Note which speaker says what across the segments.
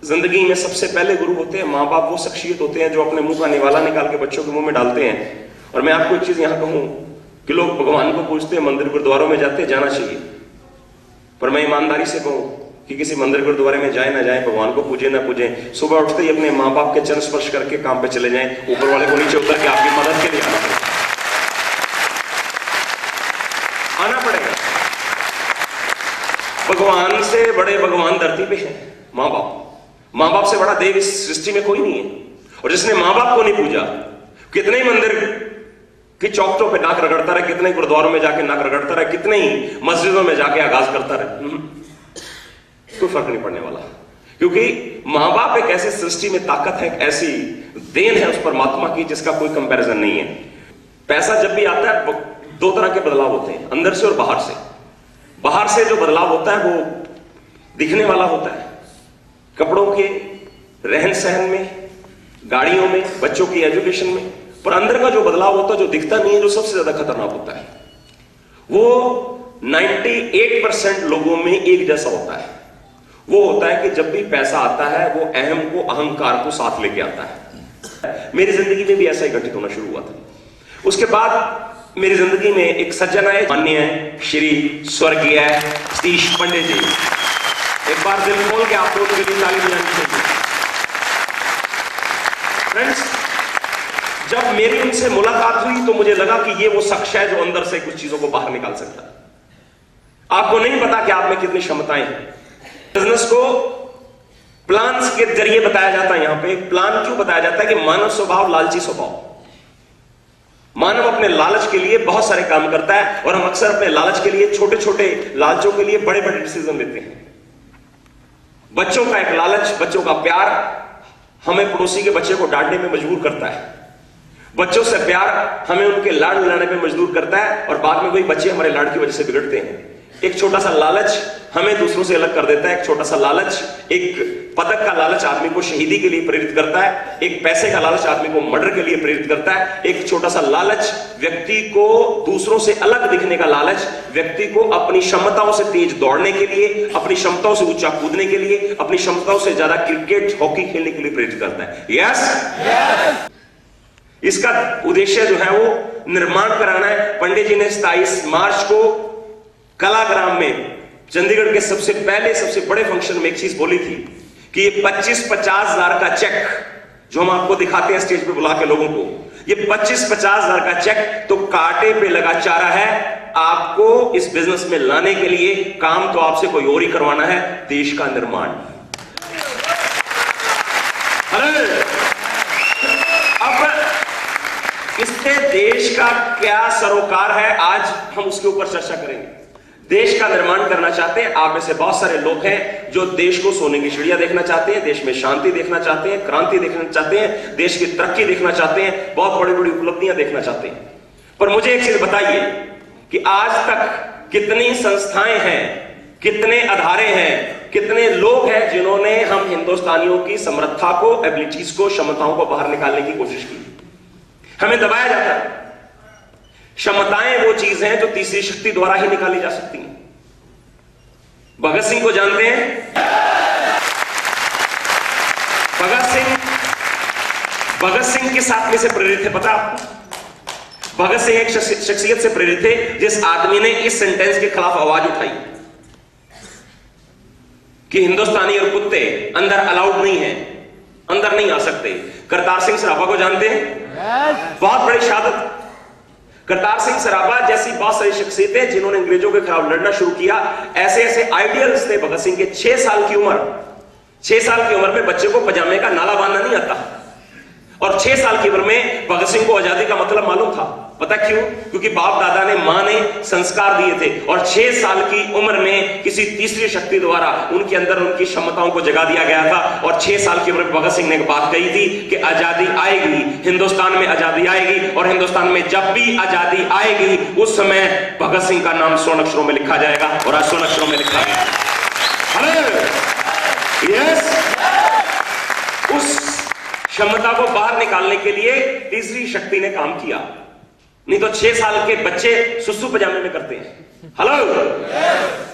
Speaker 1: जिंदगी में सबसे पहले गुरु होते हैं माँ बाप। वो शख्सियत होते हैं जो अपने मुंह का निवाला निकाल के बच्चों के मुंह में डालते हैं। और मैं आपको एक चीज यहां कहूं कि लोग भगवान को पूजते हैं, मंदिर गुरुद्वारों में जाते हैं, जाना चाहिए, पर मैं ईमानदारी से कहूं कि किसी मंदिर गुरुद्वारे में जाए ना जाए, भगवान को पूजे ना पूजे, सुबह उठते ही अपने माँ बाप के चरण स्पर्श करके काम पे चले जाएं। ऊपर वाले को नीचे उतर के आपकी मदद के लिए आना पड़ेगा। भगवान से बड़े भगवान धरती पे हैं माँ बाप। माँ बाप से बड़ा देव इस सृष्टि में कोई नहीं है। और जिसने माँ बाप को नहीं पूजा, कितने ही मंदिर की चौखटों पे नाक रगड़ता रहे, कितने गुरुद्वारों में जाके नाक रगड़ता रहे, कितने ही मस्जिदों में जाके आगाज करता रहे, कोई फर्क नहीं पड़ने वाला। क्योंकि मां बाप एक ऐसी सृष्टि में ताकत है, एक ऐसी देन है उस परमात्मा की जिसका कोई कंपैरिजन नहीं है। पैसा जब भी आता है दो तरह के बदलाव होते हैं, अंदर से और बाहर से। बाहर से जो बदलाव होता है वो दिखने वाला होता है, कपड़ों के, रहन सहन में, गाड़ियों में, बच्चों की एजुकेशन में। पर अंदर का जो बदलाव होता है, जो दिखता नहीं है, जो सबसे ज्यादा खतरनाक होता है, वो 98% लोगों में एक जैसा होता है। वो होता है कि जब भी पैसा आता है वो अहम को, अहंकार को साथ लेके आता है। मेरी जिंदगी में भी ऐसा ही घटित होना शुरू हुआ था। उसके बाद मेरी जिंदगी में एक सज्जन आए, माननीय श्री स्वर्गीय सतीश पंडित जी। एक बार दिल खोल के आप लोगों के लिए ताली बजानी चाहिए। फ्रेंड्स, जब मेरी उनसे मुलाकात हुई तो मुझे लगा कि ये वो शख्स है जो अंदर से कुछ चीजों को बाहर निकाल सकता है। आपको नहीं पता कि आप में कितनी क्षमताएं हैं। बिजनेस को प्लान के जरिए बताया जाता है। यहां पे प्लान क्यों बताया जाता है कि मानव स्वभाव लालची स्वभाव। मानव अपने लालच के लिए बहुत सारे काम करता है और हम अक्सर अपने लालच के लिए, छोटे छोटे लालचों के लिए बड़े बड़े डिसीजन लेते हैं। बच्चों का एक लालच, बच्चों का प्यार हमें पड़ोसी के बच्चे को डांटने में मजबूर करता है। बच्चों से प्यार हमें उनके लाड लाने पे मजबूर करता है और बाद में वही बच्चे हमारे लाड की वजह से बिगड़ते हैं। एक छोटा सा लालच हमें दूसरों से अलग कर देता है। एक छोटा सा लालच, एक पदक का लालच आदमी को शहीदी के लिए प्रेरित करता है। एक पैसे का लालच आदमी को मर्डर के लिए प्रेरित करता है। एक छोटा सा लालच व्यक्ति को दूसरों से अलग दिखने का लालच व्यक्ति को अपनी क्षमताओं से तेज दौड़ने के लिए, अपनी क्षमताओं से ऊंचा कूदने के लिए, अपनी क्षमताओं से ज्यादा क्रिकेट, हॉकी खेलने के लिए प्रेरित करता है। यस, इसका उद्देश्य जो है वो निर्माण कराना है। पंडित जी ने 27 मार्च को कलाग्राम में, चंडीगढ़ के सबसे पहले सबसे बड़े फंक्शन में एक चीज बोली थी कि ये 25-50 हजार का चेक जो हम आपको दिखाते हैं स्टेज पे बुला के लोगों को, ये 25-50 हजार का चेक तो कांटे पे लगा चारा है आपको इस बिजनेस में लाने के लिए। काम तो आपसे कोई और ही करवाना है, देश का निर्माण। अब इससे देश का क्या सरोकार है, आज हम उसके ऊपर चर्चा करेंगे। देश का निर्माण करना चाहते हैं। आप में से बहुत सारे लोग हैं जो देश को सोने की चिड़िया देखना चाहते हैं, देश में शांति देखना चाहते हैं, क्रांति देखना चाहते हैं, देश की तरक्की देखना चाहते हैं, बहुत बड़ी बड़ी उपलब्धियां देखना चाहते हैं। पर मुझे एक चीज बताइए कि आज तक कितनी संस्थाएं हैं, कितने अदारे हैं, कितने लोग हैं जिन्होंने हम हिंदुस्तानियों की समर्था को, एबिलिटीज को, क्षमताओं को बाहर निकालने की कोशिश की। हमें दबाया जाता है। क्षमताएं वो चीज हैं जो तीसरी शक्ति द्वारा ही निकाली जा सकती हैं। भगत सिंह को जानते हैं? भगत सिंह किस आदमी से प्रेरित है पता आपको? भगत सिंह एक शख्सियत से प्रेरित थे जिस आदमी ने इस सेंटेंस के खिलाफ आवाज उठाई कि हिंदुस्तानी और कुत्ते अंदर अलाउड नहीं है, अंदर नहीं आ सकते। करतार सिंह सराभा को जानते हैं? बहुत बड़ी शहादत। करतार सिंह सराभा जैसी बहुत सारी शख्सियतें जिन्होंने अंग्रेजों के खिलाफ लड़ना शुरू किया, ऐसे ऐसे आइडियल्स थे भगत सिंह के। 6 साल की उम्र में बच्चे को पजामे का नाला बांधना नहीं आता। और 6 साल की उम्र में भगत सिंह को आजादी का मतलब मालूम था। पता क्यों? क्योंकि बाप दादा ने, मां ने संस्कार दिए थे। और 6 साल की उम्र में किसी तीसरी शक्ति द्वारा उनके अंदर उनकी क्षमताओं को जगा दिया गया था। और 6 साल की उम्र में भगत सिंह ने एक बात कही थी कि आजादी आएगी, हिंदुस्तान में आजादी आएगी, और हिंदुस्तान में जब भी आजादी आएगी उस समय भगत सिंह का नाम स्वर्ण अक्षरों में लिखा जाएगा। और आज स्वर्ण अक्षरों में लिखा गया। यस, उस क्षमता को बाहर निकालने के लिए तीसरी शक्ति ने काम किया। नहीं तो 6 साल के बच्चे सुसु पजामे में करते हैं। हेलो,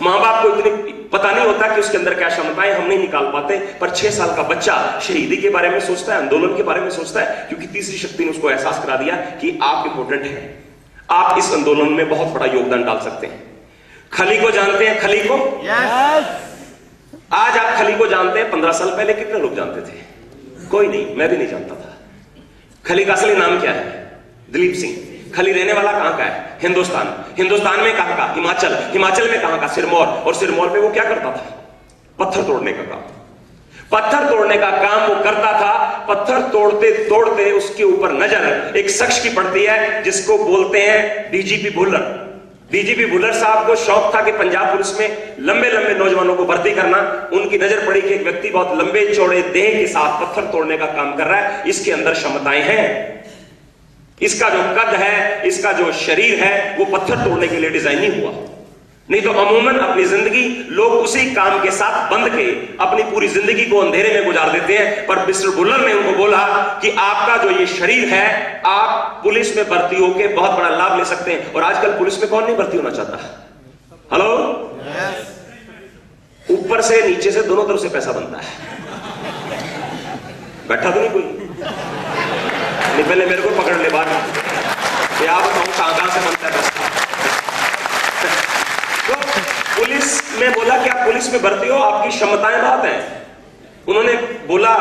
Speaker 1: मां बाप को इतनी पता नहीं होता कि उसके अंदर क्या क्षमताएं, हम नहीं निकाल पाते। पर 6 साल का बच्चा शहीदी के बारे में सोचता है, आंदोलन के बारे में सोचता है, क्योंकि तीसरी शक्ति ने उसको एहसास करा दिया कि आप इंपोर्टेंट हैं, आप इस आंदोलन में बहुत बड़ा योगदान डाल सकते हैं। खली को जानते हैं? खली को आज आप खली को जानते हैं? 15 साल पहले कितने लोग जानते थे? कोई नहीं, मैं भी नहीं जानता था। खली का असली नाम क्या है? दलीप सिंह। खली रहने वाला कहां का है? हिंदुस्तान। हिंदुस्तान में कहां का? हिमाचल। हिमाचल में कहां का? सिरमौर। और सिरमौर में वो क्या करता था? पत्थर तोड़ने का काम। पत्थर तोड़ने का काम वो करता था। पत्थर तोड़ते तोड़ते उसके ऊपर नजर एक शख्स की पड़ती है जिसको बोलते हैं डीजीपी भुल्लर। डीजीपी भुल्लर साहब को शौक था कि पंजाब पुलिस में लंबे लंबे नौजवानों को भर्ती करना। उनकी नजर पड़ी कि एक व्यक्ति बहुत लंबे चौड़े देह के साथ पत्थर तोड़ने का काम कर रहा है, इसके अंदर क्षमताएं हैं, इसका जो कद है, इसका जो शरीर है, वो पत्थर तोड़ने के लिए डिजाइन नहीं हुआ। नहीं तो अमूमन अपनी जिंदगी लोग उसी काम के साथ बंध के अपनी पूरी जिंदगी को अंधेरे में गुजार देते हैं। पर मिस्टर भुल्लर ने उनको बोला कि आपका जो ये शरीर है, आप पुलिस में भर्ती होकर बहुत बड़ा लाभ ले सकते हैं। और आजकल पुलिस में कौन नहीं भर्ती होना चाहता? हेलो, ऊपर से नीचे से दोनों तरफ से पैसा बनता है। बैठा तो नहीं कोई? नहीं, पहले मेरे को पकड़ ले बात, आप बताऊं कहां से बनता है पैसा। तो पुलिस में बोला कि आप पुलिस में भर्ती हो, आपकी क्षमताएं बहुत हैं। उन्होंने बोला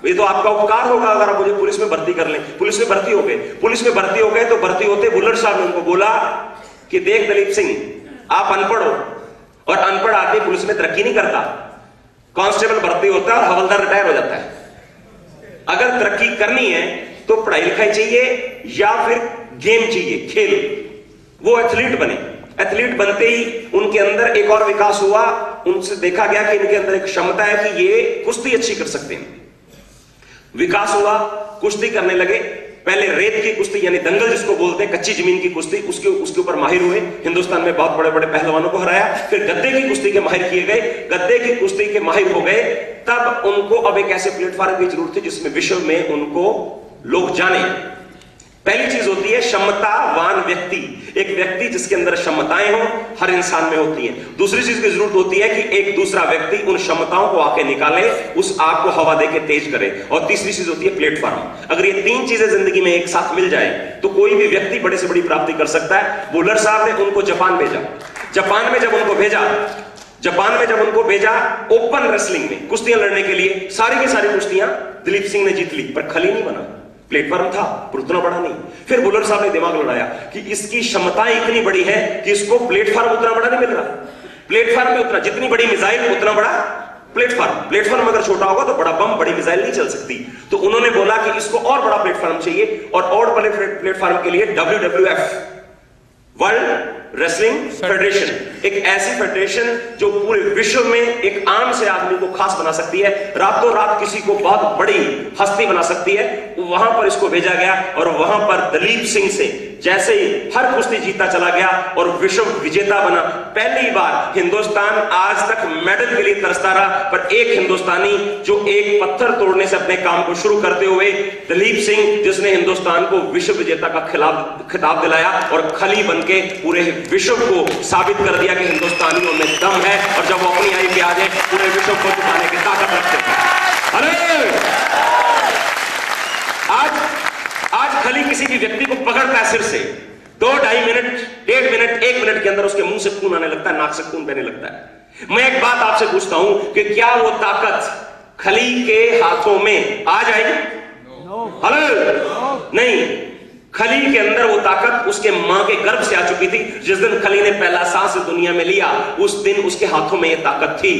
Speaker 1: ये तो आपका उपकार होगा अगर आप मुझे पुलिस में भर्ती कर लें। पुलिस में भर्ती हो गए। पुलिस में भर्ती हो गए तो भर्ती होते भुल्लर साहब ने उनको बोला कि देख दलीप सिंह, आप अनपढ़ हो और अनपढ़ आदमी पुलिस में तरक्की नहीं करता। कांस्टेबल भर्ती होता है और हवलदार रिटायर हो जाता है। अगर तरक्की करनी है तो पढ़ाई लिखाई चाहिए या फिर गेम चाहिए, खेल। वो एथलीट बने। एथलीट बनते ही उनके अंदर एक और विकास हुआ। उनसे देखा गया कि इनके अंदर एक क्षमता है कि ये कुश्ती अच्छी कर सकते हैं। विकास हुआ, कुश्ती करने लगे। पहले रेत की कुश्ती यानी दंगल जिसको बोलते हैं, कच्ची जमीन की कुश्ती, उसके ऊपर माहिर हुए। हिंदुस्तान में बहुत बड़े बड़े पहलवानों को हराया। फिर गद्दे की कुश्ती के माहिर किए गए। गद्दे की कुश्ती के माहिर हो गए। तब उनको अब एक ऐसे प्लेटफॉर्म की जरूरत थी जिसमें विश्व में उनको लोग जाने। पहली चीज होती है क्षमतावान व्यक्ति, एक व्यक्ति जिसके अंदर क्षमताएं हो, हर इंसान में होती हैं। दूसरी चीज की जरूरत होती है कि एक दूसरा व्यक्ति उन क्षमताओं को आके निकाले, उस आग को हवा देके तेज करे। और तीसरी चीज होती है प्लेटफॉर्म। अगर ये 3 चीजें जिंदगी में एक साथ मिल जाए तो कोई भी व्यक्ति बड़े से बड़ी प्राप्ति कर सकता है। भुल्लर साहब ने उनको जापान भेजा। जापान में जब उनको भेजा ओपन रेसलिंग में कुश्तियां लड़ने के लिए, सारी की सारी कुश्तियां दलीप सिंह ने जीत ली। पर खली नहीं बना, प्लेटफॉर्म था पर उतना बड़ा नहीं। फिर भुल्लर साहब ने दिमाग लड़ाया कि इसकी क्षमताएं इतनी बड़ी है कि इसको प्लेटफॉर्म उतना बड़ा नहीं मिल रहा। प्लेटफॉर्म में उतना, जितनी बड़ी मिसाइल उतना बड़ा प्लेटफॉर्म अगर छोटा होगा तो बड़ा बम, बड़ी मिसाइल नहीं चल सकती। तो उन्होंने बोला कि इसको और बड़ा प्लेटफॉर्म चाहिए। और बड़े प्लेटफॉर्म के लिए WWF, वर्ल्ड रेसलिंग फेडरेशन, एक ऐसी फेडरेशन जो पूरे विश्व में एक आम से आदमी को खास बना सकती है, रातों रात किसी को बहुत बड़ी हस्ती बना सकती है। वहां पर इसको भेजा गया और वहां पर दलीप सिंह से जैसे ही हर कुश्ती जीता चला गया और विश्व विजेता बना। पहली बार हिंदुस्तान आज तक मेडल के लिए तरसता रहा, पर एक हिंदुस्तानी जो एक पत्थर तोड़ने से अपने काम को शुरू करते हुए, दलीप सिंह, जिसने हिंदुस्तान को विश्व विजेता का खिताब दिलाया और खली बनके पूरे विश्व को साबित कर दिया कि हिंदुस्तानियों में दम है। और जब वो अपनी आई पे आ जाए पूरे विश्व को जिताने की ताकत रखते हैं। अरे आज खली किसी भी व्यक्ति को पकड़ता है सिर से, 2-2.5 मिनट, 1.5 मिनट, 1 मिनट के अंदर उसके मुंह से खून आने लगता है, नाक से खून बहने लगता है। मैं एक बात आपसे पूछता हूं कि क्या वो ताकत खली के हाथों में आ जाएगी? हेलो, नहीं। खली के अंदर वो ताकत उसके मां के गर्भ से आ चुकी थी। जिस दिन खली ने पहला सांस दुनिया में लिया, उस दिन उसके हाथों में ये ताकत थी।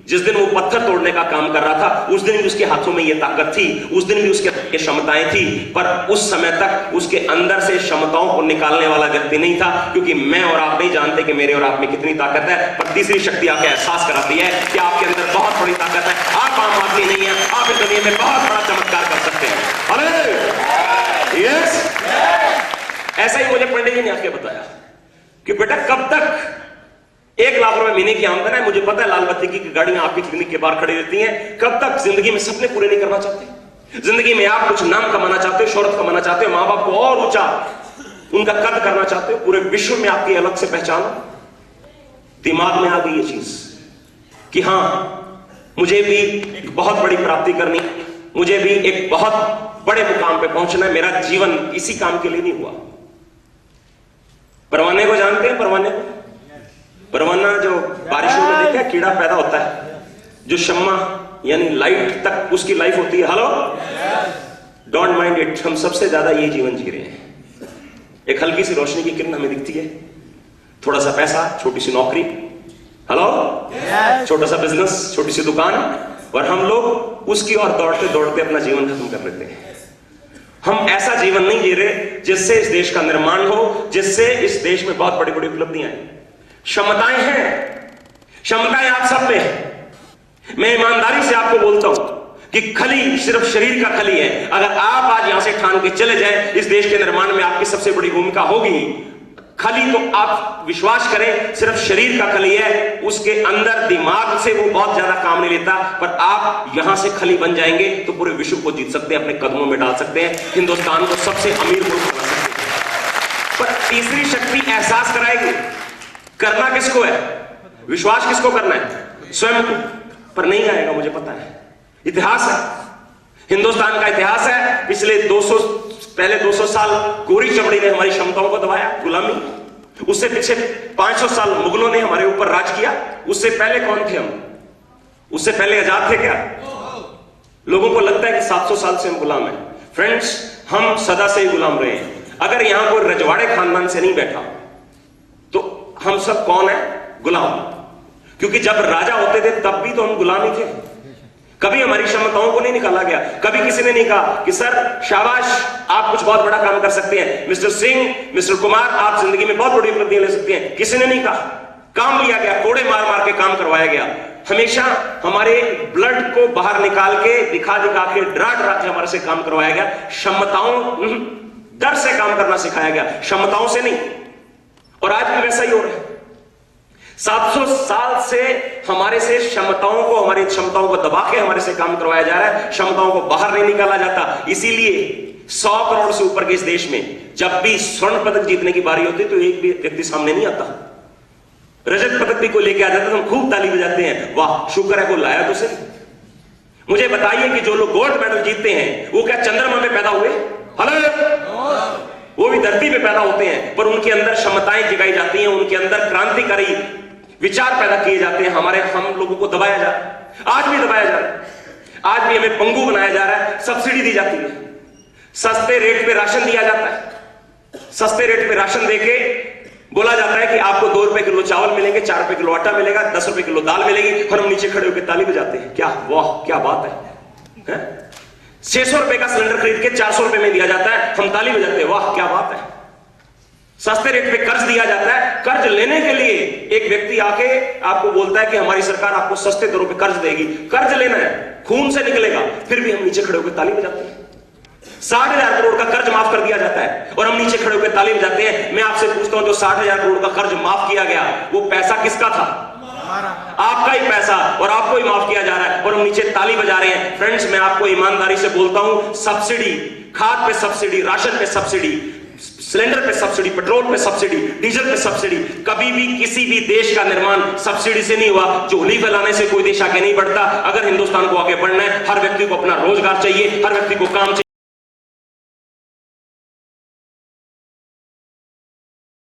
Speaker 1: जिस दिन वो पत्थर तोड़ने का काम कर रहा था, उस दिन भी उसके हाथों में ये ताकत थी, उस दिन भी उसके क्षमताएं थी। पर उस समय तक उसके अंदर से क्षमताओं को निकालने वाला व्यक्ति नहीं था, क्योंकि मैं और आप नहीं जानते कि मेरे और आप में कितनी ताकत है। पर तीसरी शक्ति आके एहसास कराती है कि आपके अंदर बहुत बड़ी ताकत है। आप आम आदमी नहीं है, आप इस दुनिया में बहुत बड़ा चमत्कार कर सकते हैं। अरे यस, ऐसा ही मुझे पंडित जी ने आके बताया कि बेटा कब तक 1 लाख रुपए महीने की आमदन है, मुझे पता है लाल बत्ती की गाड़ियां आपकी क्लिनिक के बाहर खड़ी रहती हैं, कब तक जिंदगी में सपने पूरे नहीं करना चाहते? जिंदगी में आप कुछ नाम कमाना चाहते हो, शोहरत कमाना चाहते हो, मां बाप को और ऊंचा उनका कद करना चाहते हो, पूरे विश्व में आपकी अलग से पहचान दिमाग में आ गई ये चीज। कि हां मुझे भी एक बहुत बड़ी प्राप्ति करनी, मुझे भी एक बहुत बड़े मुकाम पे पहुंचना है, मेरा जीवन इसी काम के लिए नहीं हुआ। परवाने को जानते हैं? परवाने को, परवाना जो बारिशों में देखा कीड़ा पैदा होता है, जो शम्मा यानी लाइट तक उसकी लाइफ होती है। हेलो, डोंट माइंड इट, हम सबसे ज्यादा ये जीवन जी रहे हैं। एक हल्की सी रोशनी की किरण हमें दिखती है, थोड़ा सा पैसा, छोटी सी नौकरी, हेलो, छोटा सा बिजनेस, छोटी सी दुकान, और हम लोग उसकी ओर दौड़ते दौड़ते अपना जीवन खत्म कर लेते हैं। हम ऐसा जीवन नहीं जी रहे जिससे इस देश का निर्माण हो, जिससे इस देश में बहुत बड़ी बड़ी उपलब्धियां आए। क्षमताएं हैं, क्षमताएं आप सब में है। मैं ईमानदारी से आपको बोलता हूं कि खली सिर्फ शरीर का खली है। अगर आप आज यहां से ठान के चले जाएं, इस देश के निर्माण में आपकी सबसे बड़ी भूमिका होगी। खली तो आप विश्वास करें सिर्फ शरीर का खली है, उसके अंदर दिमाग से वो बहुत ज्यादा काम नहीं लेता, पर आप यहां से खली बन जाएंगे तो पूरे विश्व को जीत सकते हैं, अपने कदमों में डाल सकते हैं, हिंदुस्तान को सबसे अमीर मुल्क बना सकते हैं। पर तीसरी शक्ति एहसास कराएगी। करना किसको है? विश्वास किसको करना है? स्वयं को। पर नहीं आएगा, मुझे पता है। इतिहास है, हिंदुस्तान का इतिहास है। पिछले 200 साल गोरी चमड़ी ने हमारी क्षमताओं को दबाया, गुलामी। उससे पीछे 500 साल मुगलों ने हमारे ऊपर राज किया। उससे पहले कौन थे हम? उससे पहले आजाद थे क्या? लोगों को लगता है कि 700 साल से हम गुलाम हैं। फ्रेंड्स, हम सदा से ही गुलाम रहे हैं। अगर यहां कोई रजवाड़े खानदान से नहीं बैठा तो हम सब कौन है? गुलाम। क्योंकि जब राजा होते थे तब भी तो हम गुलाम ही थे। कभी हमारी क्षमताओं को नहीं निकाला गया। कभी किसी ने नहीं कहा कि सर शाबाश, आप कुछ बहुत बड़ा काम कर सकते हैं, मिस्टर सिंह, मिस्टर कुमार, आप जिंदगी में बहुत बड़ी उपलब्धियां ले सकते हैं। किसी ने नहीं कहा। काम लिया गया, कोड़े मार मार के काम करवाया गया। हमेशा हमारे ब्लड को बाहर निकाल के, दिखा दिखा के, डरा डरा के हमारे से काम करवाया गया। क्षमताओं, डर से काम करना सिखाया गया, क्षमताओं से नहीं। और आज भी वैसा ही हो रहा है। 700 साल से हमारे से क्षमताओं को, हमारी क्षमताओं को दबा के हमारे से काम करवाया जा रहा है। क्षमताओं को बाहर नहीं निकाला जाता। इसीलिए 100 करोड़ से ऊपर के इस देश में जब भी स्वर्ण पदक जीतने की बारी होती है तो एक भी व्यक्ति सामने नहीं आता। रजत पदक भी कोई लेके आ जाता है तो हम खूब ताली बजाते हैं, वाह शुक्र है कोई लाया तो सही। मुझे बताइए कि जो लोग गोल्ड मेडल जीतते हैं वो क्या चंद्रमा में पैदा हुए? हेलो, वो भी धरती पे पैदा होते हैं, पर उनके अंदर क्षमताएं जगाई जाती हैं, उनके अंदर क्रांतिकारी विचार पैदा किए जाते हैं। हम लोगों को दबाया जा रहा है, आज भी दबाया जा रहा है। आज भी हमें पंगु बनाया जा रहा है। सब्सिडी दी जाती है, सस्ते रेट पे राशन दिया जाता है। सस्ते रेट पे राशन देके बोला जाता है कि आपको 2 रुपए किलो चावल मिलेंगे, 4 रुपए किलो आटा मिलेगा, 10 रुपए किलो दाल मिलेगी, और हम नीचे खड़े होकर ताली बजाते हैं। क्या वाह, क्या बात है? 600 रुपए का सिलेंडर खरीद के 400 रुपए में दिया जाता है, हम ताली बजाते हैं, वाह क्या बात है। सस्ते रेट पे कर्ज दिया जाता है। कर्ज लेने के लिए एक व्यक्ति आके आपको बोलता है कि हमारी सरकार आपको सस्ते दरों पे कर्ज देगी। कर्ज लेना है, खून से निकलेगा, फिर भी हम नीचे खड़े होकर ताली बजाते हैं। 60,000 करोड़ का कर्ज माफ कर दिया जाता है और हम नीचे खड़े होकर ताली बजाते हैं। मैं आपसे पूछता हूं, जो 60,000 करोड़ का कर्ज माफ किया गया वो पैसा किसका था? आपका ही पैसा, और आपको ही माफ किया जा रहा है और हम नीचे ताली बजा रहे हैं। फ्रेंड्स, मैं आपको ईमानदारी से बोलता हूं, सब्सिडी, खाद पे सब्सिडी, राशन पे सब्सिडी, सिलेंडर पे सब्सिडी, पेट्रोल पे सब्सिडी, डीजल पे सब्सिडी, कभी भी किसी भी देश का निर्माण सब्सिडी से नहीं हुआ। झोली फैलाने से कोई देश आगे नहीं बढ़ता। अगर हिंदुस्तान को आगे बढ़ना है, हर व्यक्ति को अपना रोजगार चाहिए, हर व्यक्ति को काम चाहिए।